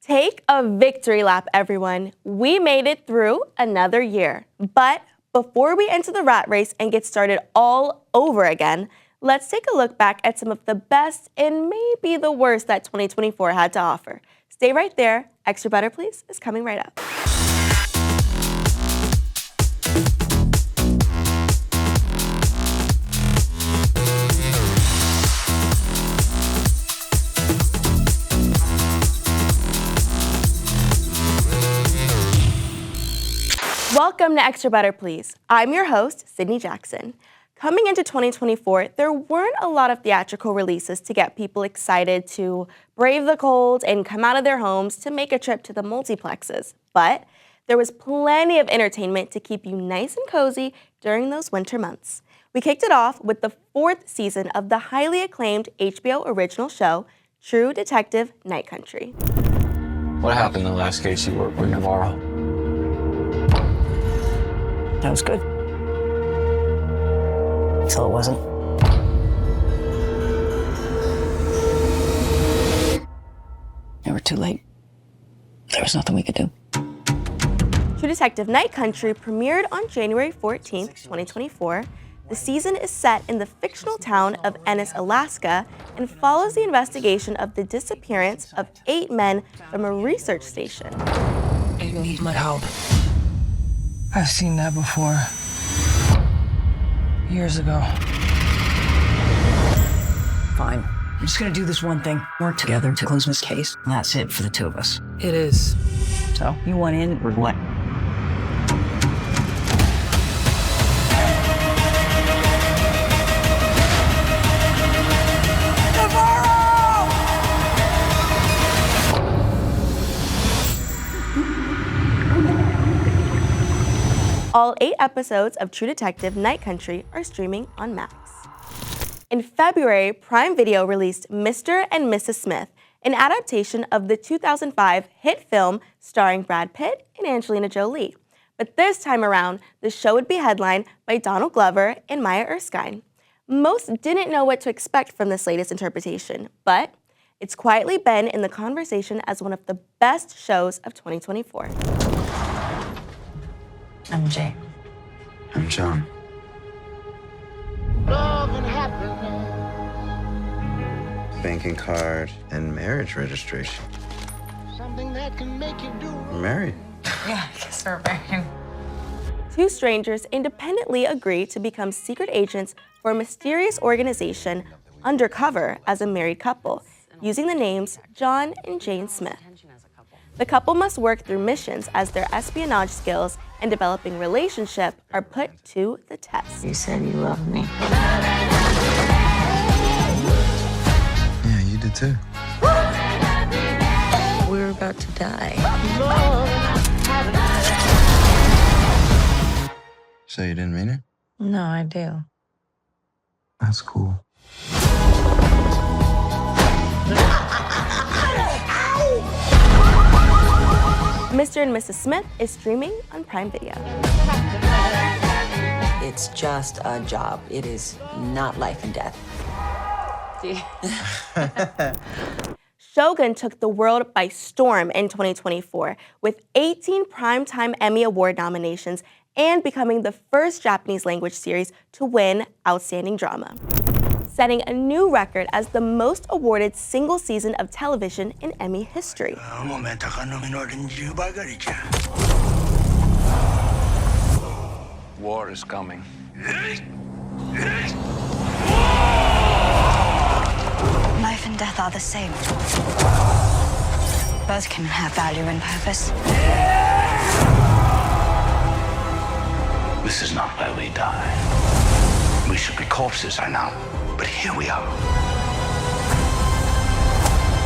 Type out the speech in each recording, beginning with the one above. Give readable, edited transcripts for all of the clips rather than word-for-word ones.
Take a victory lap, everyone. We made it through another year. But before we enter the rat race and get started all over again, let's take a look back at some of the best and maybe the worst that 2024 had to offer. Stay right there. Xtra Butter Please is coming right up. Welcome to Xtra Butter Please. I'm your host, Sydney Jackson. Coming into 2024, there weren't a lot of theatrical releases to get people excited to brave the cold and come out of their homes to make a trip to the multiplexes. But there was plenty of entertainment to keep you nice and cozy during those winter months. We kicked it off with the 4th season of the highly acclaimed HBO original show, True Detective Night Country. What happened in the last case you worked with Navarro? That was good. Until it wasn't. They were too late. There was nothing we could do. True Detective Night Country premiered on January 14th, 2024. The season is set in the fictional town of Ennis, Alaska, and follows the investigation of the disappearance of 8 men from a research station. You need my help. I've seen that before. Years ago. Fine. I'm just gonna do this one thing. Work together to close this case. And that's it for the two of us. It is. So, you want in or what? All 8 episodes of True Detective Night Country are streaming on Max. In February, Prime Video released Mr. and Mrs. Smith, an adaptation of the 2005 hit film starring Brad Pitt and Angelina Jolie. But this time around, the show would be headlined by Donald Glover and Maya Erskine. Most didn't know what to expect from this latest interpretation, but it's quietly been in the conversation as one of the best shows of 2024. I'm Jay. I'm John. Love and happiness. Banking card and marriage registration. Something that can make you do. We're married. Yeah, I guess we're married. 2 strangers independently agree to become secret agents for a mysterious organization undercover as a married couple, using the names John and Jane Smith. The couple must work through missions as their espionage skills and developing relationship are put to the test. You said you loved me. Yeah, you did too. We're about to die. So you didn't mean it? No, I do. That's cool. Mr. and Mrs. Smith is streaming on Prime Video. It's just a job. It is not life and death. Shogun took the world by storm in 2024 with 18 Primetime Emmy Award nominations and becoming the first Japanese language series to win Outstanding Drama, setting a new record as the most awarded single season of television in Emmy history. War is coming. Life and death are the same. Both can have value and purpose. This is not where we die. We should be corpses by now, but here we are.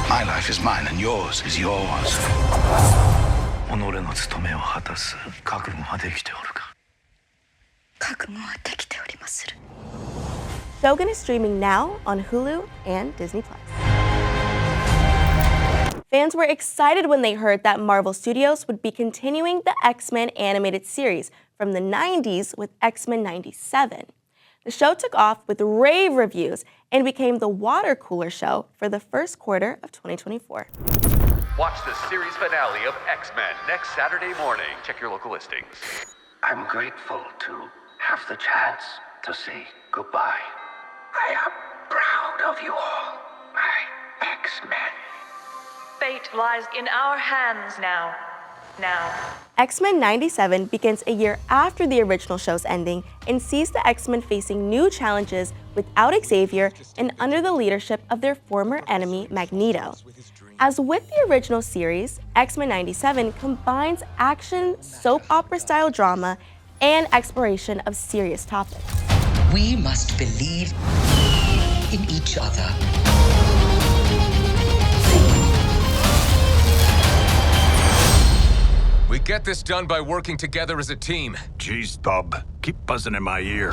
My life is mine and yours is yours. Shogun is streaming now on Hulu and Disney+. Fans were excited when they heard that Marvel Studios would be continuing the X-Men animated series from the 90s with X-Men 97. The show took off with rave reviews and became the water cooler show for the first quarter of 2024. Watch the series finale of X-Men next Saturday morning. Check your local listings. I'm grateful to have the chance to say goodbye. I am proud of you all, my X-Men. Fate lies in our hands now. X-Men 97 begins a year after the original show's ending and sees the X-Men facing new challenges without Xavier and under the leadership of their former enemy, Magneto. As with the original series, X-Men 97 combines action, soap opera-style drama, and exploration of serious topics. We must believe in each other. We get this done by working together as a team. Jeez, bub. Keep buzzing in my ear.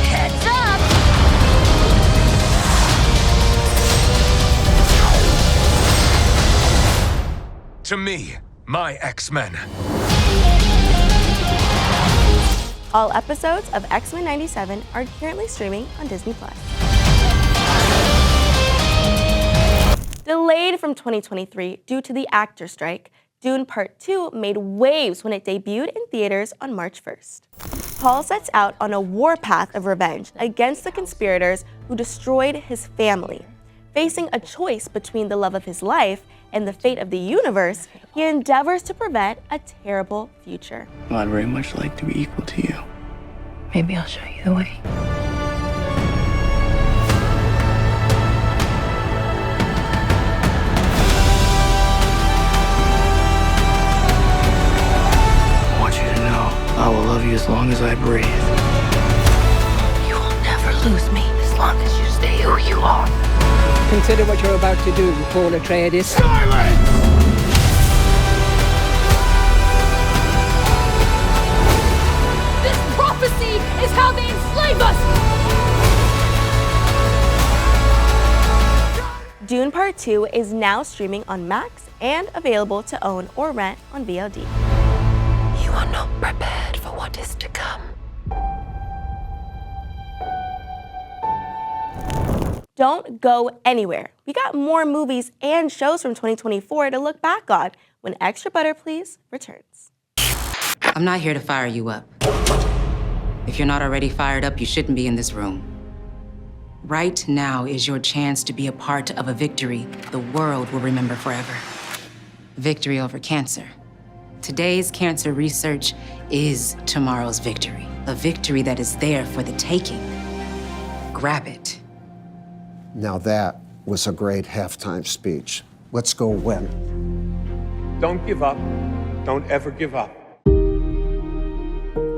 Heads up! To me, my X-Men. All episodes of X-Men 97 are currently streaming on Disney+. Delayed from 2023 due to the actor strike, Dune Part 2 made waves when it debuted in theaters on March 1st. Paul sets out on a warpath of revenge against the conspirators who destroyed his family. Facing a choice between the love of his life and the fate of the universe, he endeavors to prevent a terrible future. Well, I'd very much like to be equal to you. Maybe I'll show you the way. I want you to know I will love you as long as I breathe. You will never lose me as long as you stay who you are. Consider what you're about to do, Paul Atreides. Silence! This prophecy is how they enslave us! Dune Part 2 is now streaming on Max and available to own or rent on VOD. You are not prepared for what is to come. Don't go anywhere. We got more movies and shows from 2024 to look back on when Xtra Butter Please returns. I'm not here to fire you up. If you're not already fired up, you shouldn't be in this room. Right now is your chance to be a part of a victory the world will remember forever. Victory over cancer. Today's cancer research is tomorrow's victory. A victory that is there for the taking. Grab it. Now that was a great halftime speech. Let's go win. Don't give up. Don't ever give up.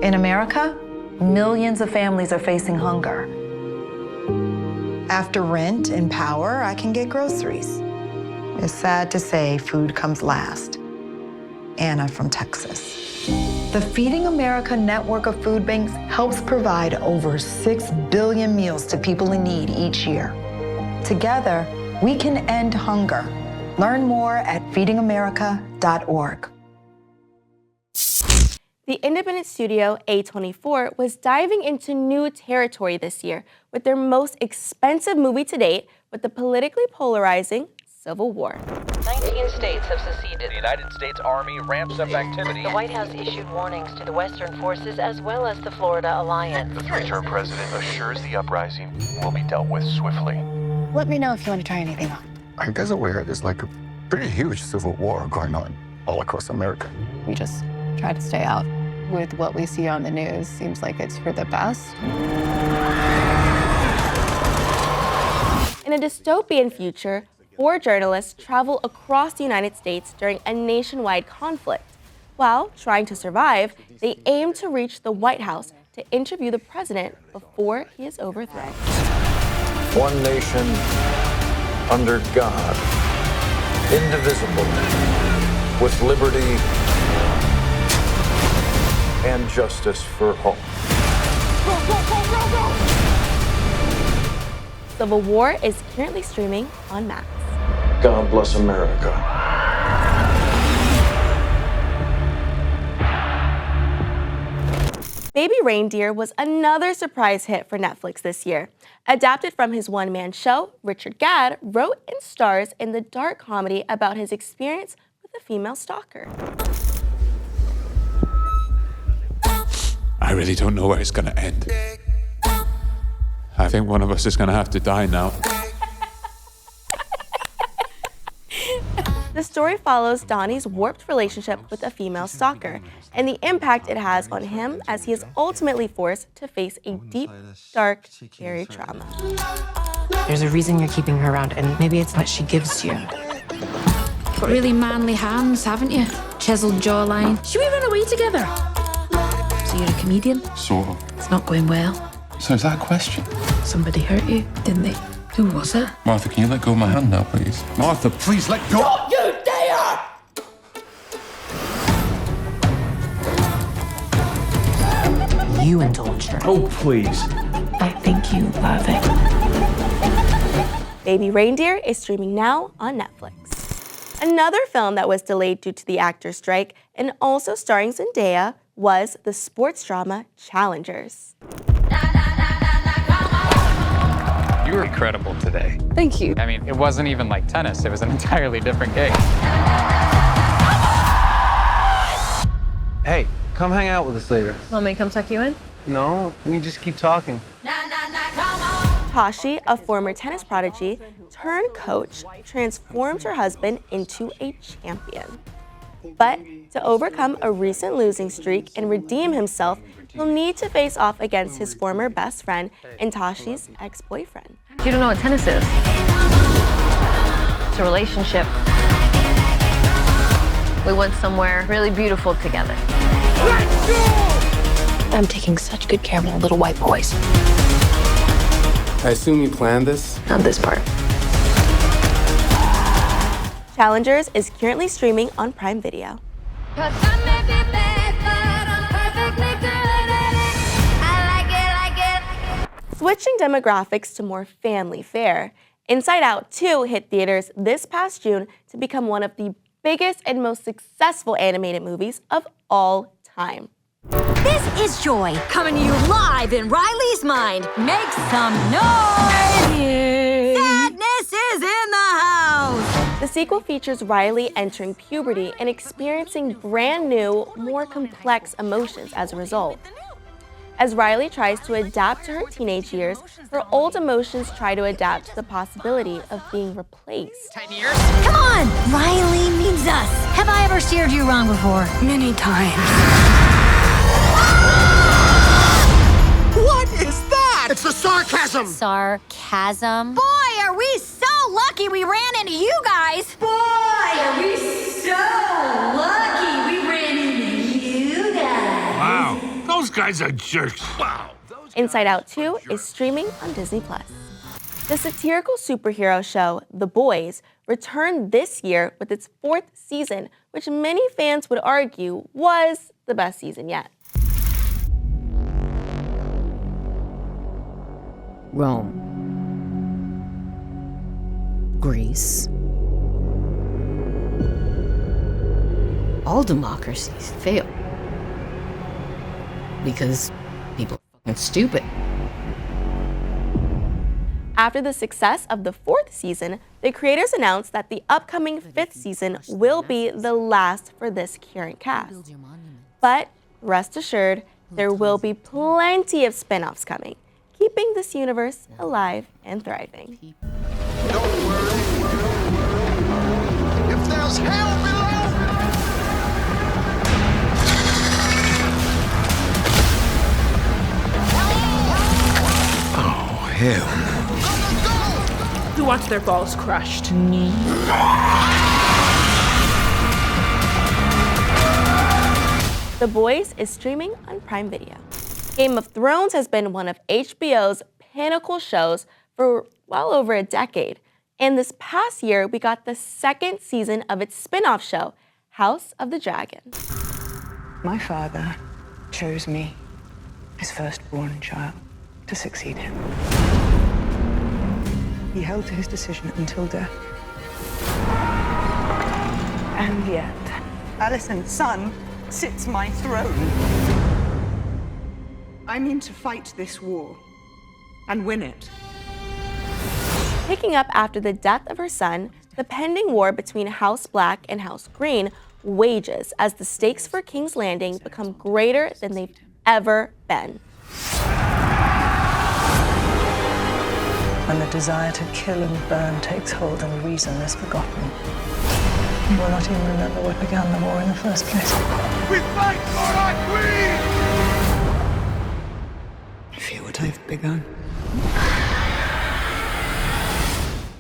In America, millions of families are facing hunger. After rent and power, I can get groceries. It's sad to say food comes last. Anna from Texas. The Feeding America network of food banks helps provide over 6 billion meals to people in need each year. Together, we can end hunger. Learn more at feedingamerica.org. The independent studio A24 was diving into new territory this year with their most expensive movie to date with the politically polarizing Civil War. 19 states have seceded. The United States Army ramps up activity. The White House issued warnings to the Western forces as well as the Florida Alliance. The three-term president assures the uprising will be dealt with swiftly. Let me know if you want to try anything on. Are you guys aware there's like a pretty huge civil war going on all across America? We just try to stay out. With what we see on the news, seems like it's for the best. In a dystopian future, 4 journalists travel across the United States during a nationwide conflict. While trying to survive, they aim to reach the White House to interview the president before he is overthrown. One nation under God, indivisible, with liberty and justice for all. Civil War is currently streaming on Max. God bless America. Baby Reindeer was another surprise hit for Netflix this year. Adapted from his one-man show, Richard Gadd wrote and stars in the dark comedy about his experience with a female stalker. I really don't know where it's going to end. I think one of us is going to have to die now. The story follows Donnie's warped relationship with a female stalker and the impact it has on him as he is ultimately forced to face a deep, dark, buried trauma. There's a reason you're keeping her around, and maybe it's what she gives you. Got really manly hands, haven't you? Chiseled jawline. Should we run away together? So you're a comedian? Sort of. It's not going well. So is that a question? Somebody hurt you, didn't they? Who was it? Martha, can you let go of my hand now, please? Martha, please let go! Don't you dare! You indulged her. Oh, please. I think you love it. Baby Reindeer is streaming now on Netflix. Another film that was delayed due to the actors' strike and also starring Zendaya was the sports drama Challengers. You were incredible today. Thank you. I mean, it wasn't even like tennis. It was an entirely different game. Hey, come hang out with us later. Want me to come tuck you in? No, we just keep talking. Tashi, a former tennis prodigy turned coach, transformed her husband into a champion. But to overcome a recent losing streak and redeem himself, he'll need to face off against his former best friend and Tashi's ex-boyfriend. You don't know what tennis is. It's a relationship. We went somewhere really beautiful together. Let's go! I'm taking such good care of my little white boys. I assume you planned this? Not this part. Challengers is currently streaming on Prime Video. Switching demographics to more family fare, Inside Out 2 hit theaters this past June to become one of the biggest and most successful animated movies of all time. This is Joy, coming to you live in Riley's mind. Make some noise! Sadness is in the house! The sequel features Riley entering puberty and experiencing brand new, more complex emotions as a result. As Riley tries to adapt to her teenage years, her old emotions try to adapt to the possibility of being replaced. 10 years? Come on! Riley needs us. Have I ever steered you wrong before? Many times. What is that? It's the sarcasm! Sarcasm? Boy, are we so lucky we ran into you guys! Boy, are we so lucky we ran into you guys! Wow, those guys are jerks. Wow. Inside Out 2 is streaming on Disney+. The satirical superhero show, The Boys, returned this year with its 4th season, which many fans would argue was the best season yet. Rome. Greece. All democracies fail. Because people are fucking stupid. After the success of the 4th season, the creators announced that the upcoming 5th season will be the last for this current cast. But rest assured, there will be plenty of spin-offs coming, keeping this universe alive and thriving. Don't worry. If there's hell below... Oh, hell. Who wants their balls crushed? The Boys is streaming on Prime Video. Game of Thrones has been one of HBO's pinnacle shows for well over a decade. And this past year, we got the 2nd season of its spin-off show, House of the Dragon. My father chose me, his firstborn child, to succeed him. He held to his decision until death. And yet, Alicent's son sits my throne. I mean to fight this war and win it. Picking up after the death of her son, the pending war between House Black and House Green wages as the stakes for King's Landing become greater than they've ever been. When the desire to kill and burn takes hold and reason is forgotten, you will not even remember what began the war in the first place. We fight for our queen! I feel what I've begun.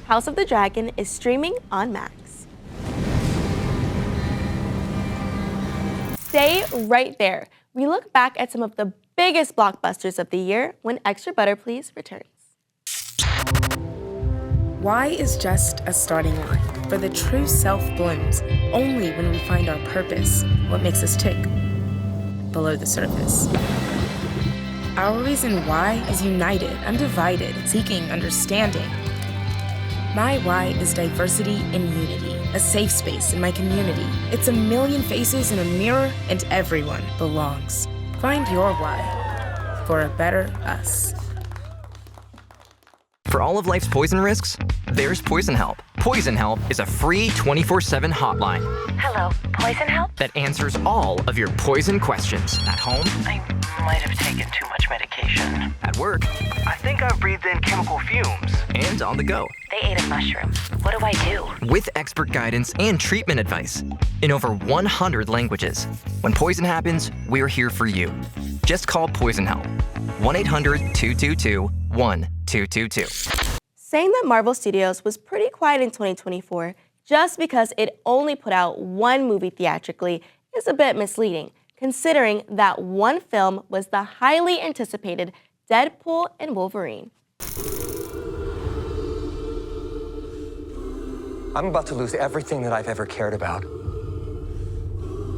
House of the Dragon is streaming on Max. Stay right there. We look back at some of the biggest blockbusters of the year when Xtra Butter Please returns. Why is just a starting line, for the true self blooms only when we find our purpose, what makes us tick, below the surface. Our reason why is united, undivided, seeking understanding. My why is diversity and unity, a safe space in my community. It's a million faces in a mirror and everyone belongs. Find your why for a better us. For all of life's poison risks, there's Poison Help. Poison Help is a free 24/7 hotline. Hello, Poison Help? That answers all of your poison questions. At home, I might have taken too much medication. at work, I think I've breathed in chemical fumes. and on the go. They ate a mushroom. What do I do? With expert guidance and treatment advice in over 100 languages. When poison happens, we're here for you. Just call Poison Help. 1-800-222-1222. Saying that Marvel Studios was pretty quiet in 2024 just because it only put out one movie theatrically is a bit misleading, considering that one film was the highly anticipated Deadpool and Wolverine. I'm about to lose everything that I've ever cared about.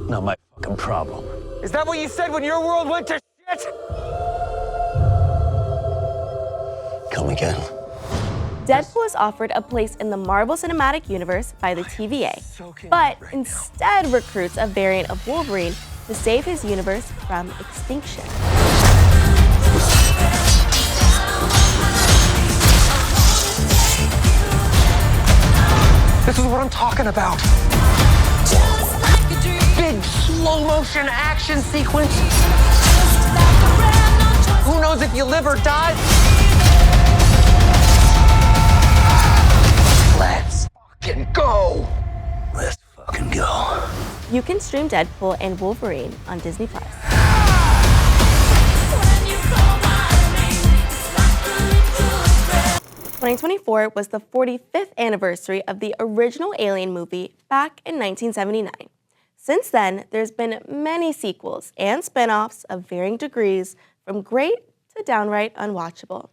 Not my fucking problem. Is that what you said when your world went to shit? Come again. Deadpool is offered a place in the Marvel Cinematic Universe by the TVA, but instead recruits a variant of Wolverine to save his universe from extinction. This is what I'm talking about. Big slow motion action sequence. Who knows if you live or die? Let's fucking go. Let's fucking go. You can stream Deadpool and Wolverine on Disney+. 2024 was the 45th anniversary of the original Alien movie back in 1979. Since then, there's been many sequels and spin-offs of varying degrees, from great to downright unwatchable.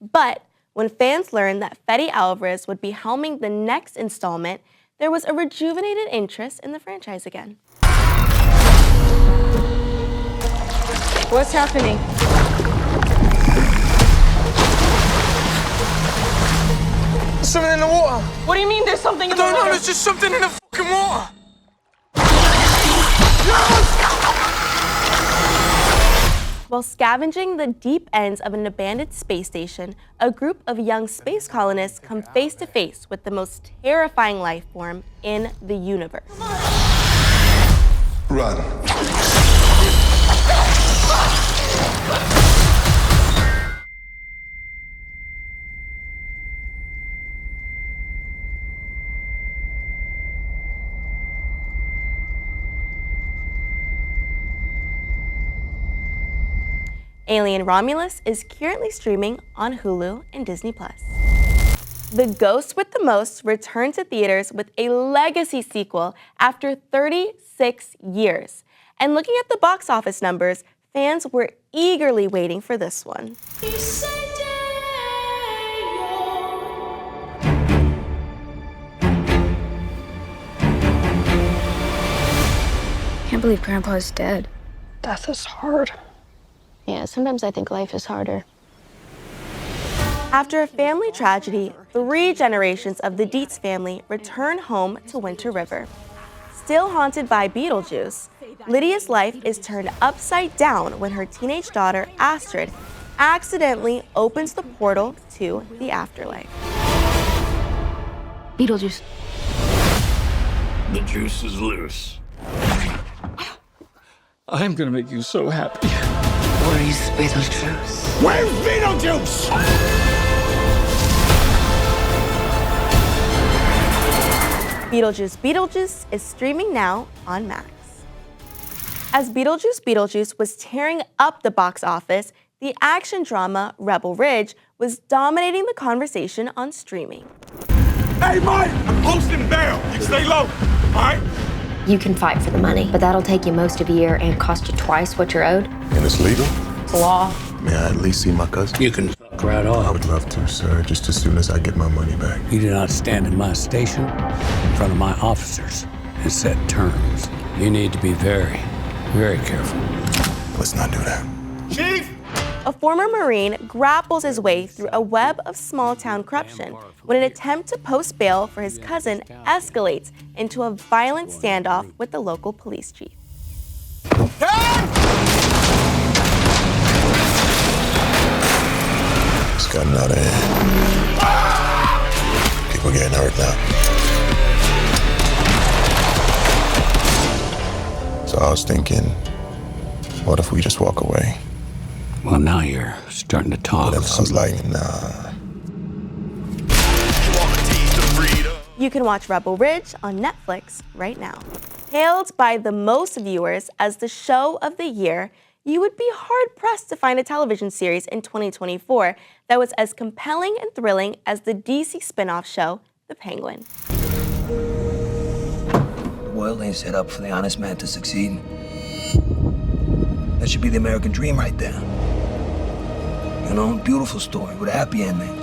But when fans learned that Fede Alvarez would be helming the next installment, there was a rejuvenated interest in the franchise again. What's happening? There's something in the water. What do you mean there's something in the water? No, there's just something in the fucking water. While scavenging the deep ends of an abandoned space station, a group of young space colonists come face to face with the most terrifying life form in the universe. Run. Alien Romulus is currently streaming on Hulu and Disney+. The Ghost with the Most returned to theaters with a legacy sequel after 36 years. And looking at the box office numbers, fans were eagerly waiting for this one. Can't believe Grandpa's dead. Death is hard. Yeah, sometimes I think life is harder. After a family tragedy, 3 generations of the Dietz family return home to Winter River. Still haunted by Beetlejuice, Lydia's life is turned upside down when her teenage daughter, Astrid, accidentally opens the portal to the afterlife. Beetlejuice. The juice is loose. I'm gonna make you so happy. Where is Beetlejuice? Where's Beetlejuice? Beetlejuice is streaming now on Max. As Beetlejuice was tearing up the box office, the action drama Rebel Ridge was dominating the conversation on streaming. Hey, Mike! I'm hosting bail. You stay low, all right? You can fight for the money, but that'll take you most of a year and cost you twice what you're owed. And it's legal? It's law. May I at least see my cousin? You can fuck right I off. would love to, sir, just as soon as I get my money back. You do not stand in my station in front of my officers and set terms. You need to be very, very careful. Let's not do that. Chief! A former Marine grapples his way through a web of small-town corruption when an attempt to post bail for his cousin escalates into a violent standoff with the local police chief. It's gotten out of hand. People getting hurt now. So I was thinking, what if we just walk away? Well, now you're starting to talk. But I was like, nah. You can watch Rebel Ridge on Netflix right now. Hailed by the most viewers as the show of the year, you would be hard-pressed to find a television series in 2024 that was as compelling and thrilling as the DC spin-off show, The Penguin. The world ain't set up for the honest man to succeed. That should be the American dream right there. You know, beautiful story with a happy ending.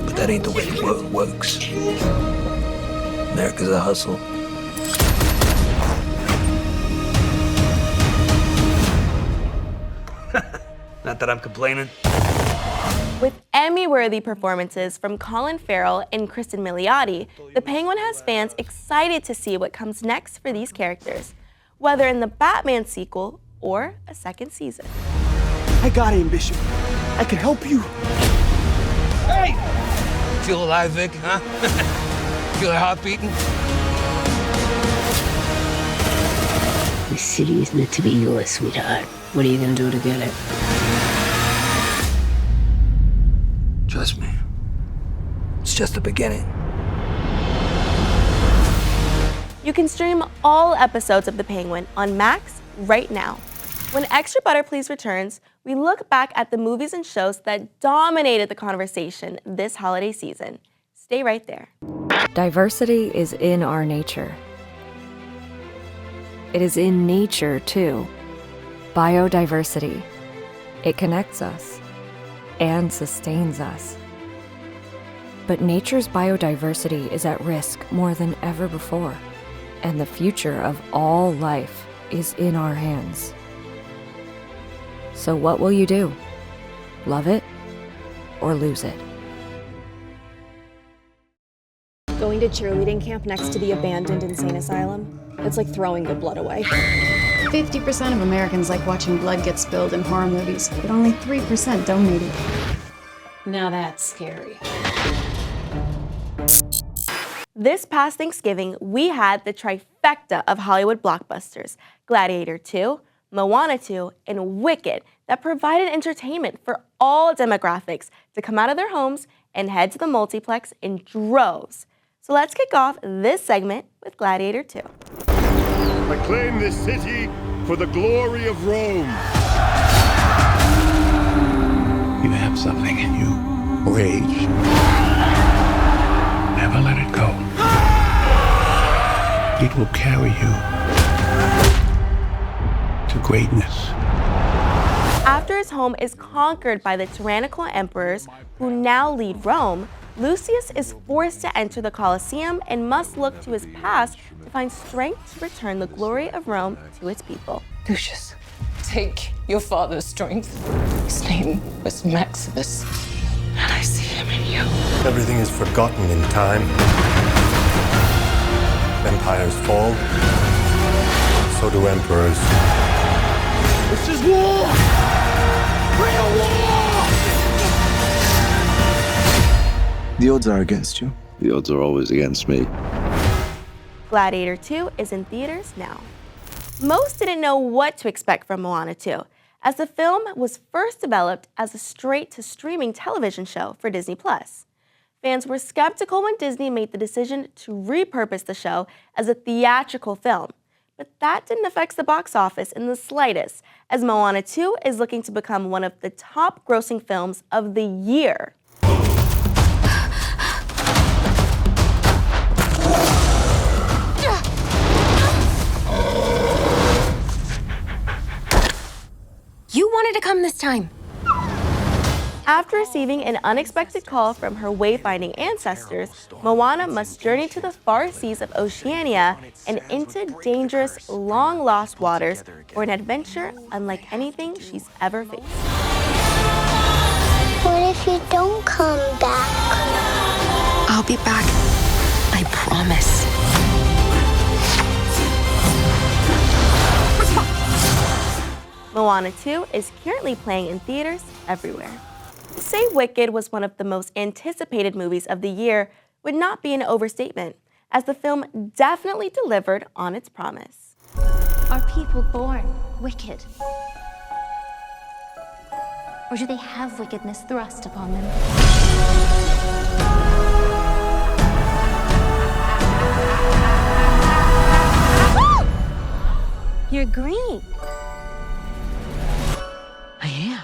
But that ain't the way the world works. America's a hustle. Not that I'm complaining. With Emmy-worthy performances from Colin Farrell and Kristen Milioti, The Penguin has fans excited to see what comes next for these characters, whether in the Batman sequel or a second season. I got ambition. I can help you. Hey! Feel alive, Vic, huh? Feel your heart beating? This city is meant to be yours, sweetheart. What are you gonna do to get it? Trust me. It's just the beginning. You can stream all episodes of The Penguin on Max right now. When Xtra Butter Please returns, we look back at the movies and shows that dominated the conversation this holiday season. Stay right there. Diversity is in our nature. It is in nature, too. Biodiversity. It connects us and sustains us. But nature's biodiversity is at risk more than ever before, and the future of all life is in our hands. So what will you do? Love it or lose it? Going to cheerleading camp next to the abandoned insane asylum, it's like throwing your blood away. 50% of Americans like watching blood get spilled in horror movies, but only 3% donate it. Now that's scary. This past Thanksgiving, we had the trifecta of Hollywood blockbusters, Gladiator 2, Moana 2, and Wicked, that provided entertainment for all demographics to come out of their homes and head to the multiplex in droves. So let's kick off this segment with Gladiator 2. I claim this city for the glory of Rome. You have something in you. Rage. Never let it go. It will carry you to greatness. After his home is conquered by the tyrannical emperors who now lead Rome, Lucius is forced to enter the Colosseum and must look to his past to find strength to return the glory of Rome to its people. Lucius, take your father's strength. His name was Maximus, and I see him in you. Everything is forgotten in time. Empires fall, So do emperors. This is war! Real war! The odds are against you. The odds are always against me. Gladiator 2 is in theaters now. Most didn't know what to expect from Moana 2, as the film was first developed as a straight-to-streaming television show for Disney+. Fans were skeptical when Disney made the decision to repurpose the show as a theatrical film. But that didn't affect the box office in the slightest, as Moana 2 is looking to become one of the top-grossing films of the year. You wanted to come this time. After receiving an unexpected call from her wayfinding ancestors, Moana must journey to the far seas of Oceania and into dangerous, long-lost waters for an adventure unlike anything she's ever faced. What if you don't come back? I'll be back. I promise. Moana 2 is currently playing in theaters everywhere. To say Wicked was one of the most anticipated movies of the year would not be an overstatement, as the film definitely delivered on its promise. Are people born wicked? Or do they have wickedness thrust upon them? You're green. I am.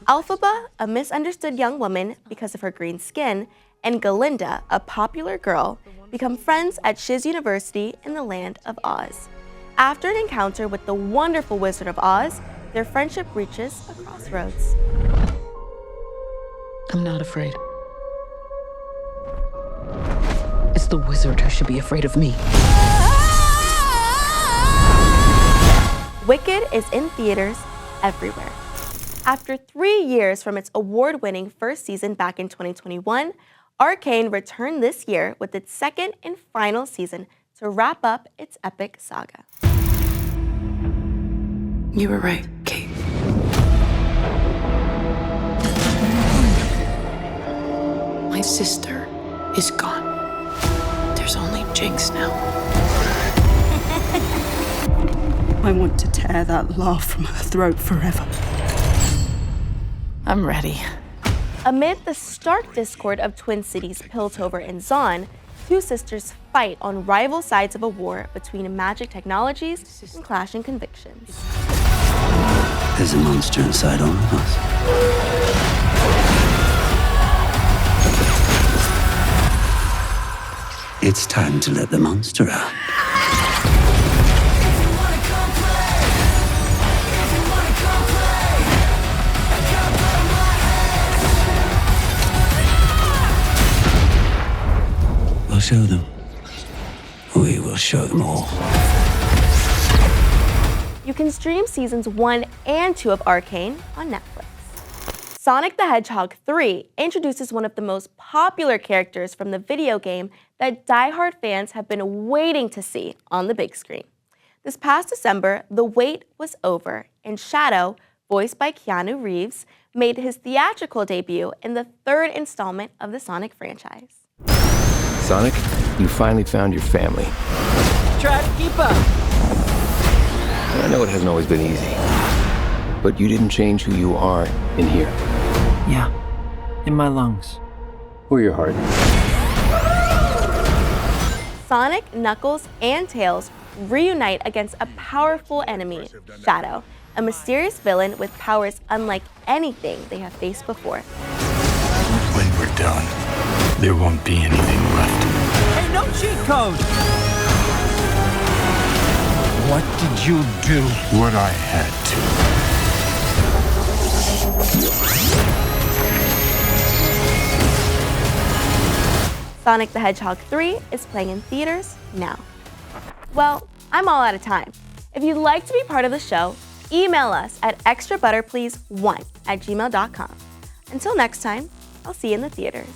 Elphaba, a misunderstood young woman because of her green skin, and Galinda, a popular girl, become friends at Shiz University in the land of Oz. After an encounter with the wonderful Wizard of Oz, their friendship reaches a crossroads. I'm not afraid. It's the wizard who should be afraid of me. Wicked is in theaters everywhere. After 3 years from its award-winning first season back in 2021, Arcane returned this year with its second and final season to wrap up its epic saga. You were right, Kate. My sister is gone. There's only Jinx now. I want to tear that laugh from her throat forever. I'm ready. Amid the stark discord of Twin Cities Piltover and Zaun, two sisters fight on rival sides of a war between magic technologies and clashing convictions. There's a monster inside all of us. It's time to let the monster out. We'll show them. We will show them all. You can stream seasons 1 and 2 of Arcane on Netflix. Sonic the Hedgehog 3 introduces one of the most popular characters from the video game that die-hard fans have been waiting to see on the big screen. This past December, the wait was over, and Shadow, voiced by Keanu Reeves, made his theatrical debut in the third installment of the Sonic franchise. Sonic, you finally found your family. Try to keep up. I know it hasn't always been easy, but you didn't change who you are in here. Yeah, in my lungs. Or your heart. Sonic, Knuckles, and Tails reunite against a powerful enemy, Shadow, a mysterious villain with powers unlike anything they have faced before. When we're done, there won't be anything left. Hey, no cheat code! What did you do? What I had to. Sonic the Hedgehog 3 is playing in theaters now. Well, I'm all out of time. If you'd like to be part of the show, email us at extrabutterplease1@gmail.com. Until next time, I'll see you in the theaters.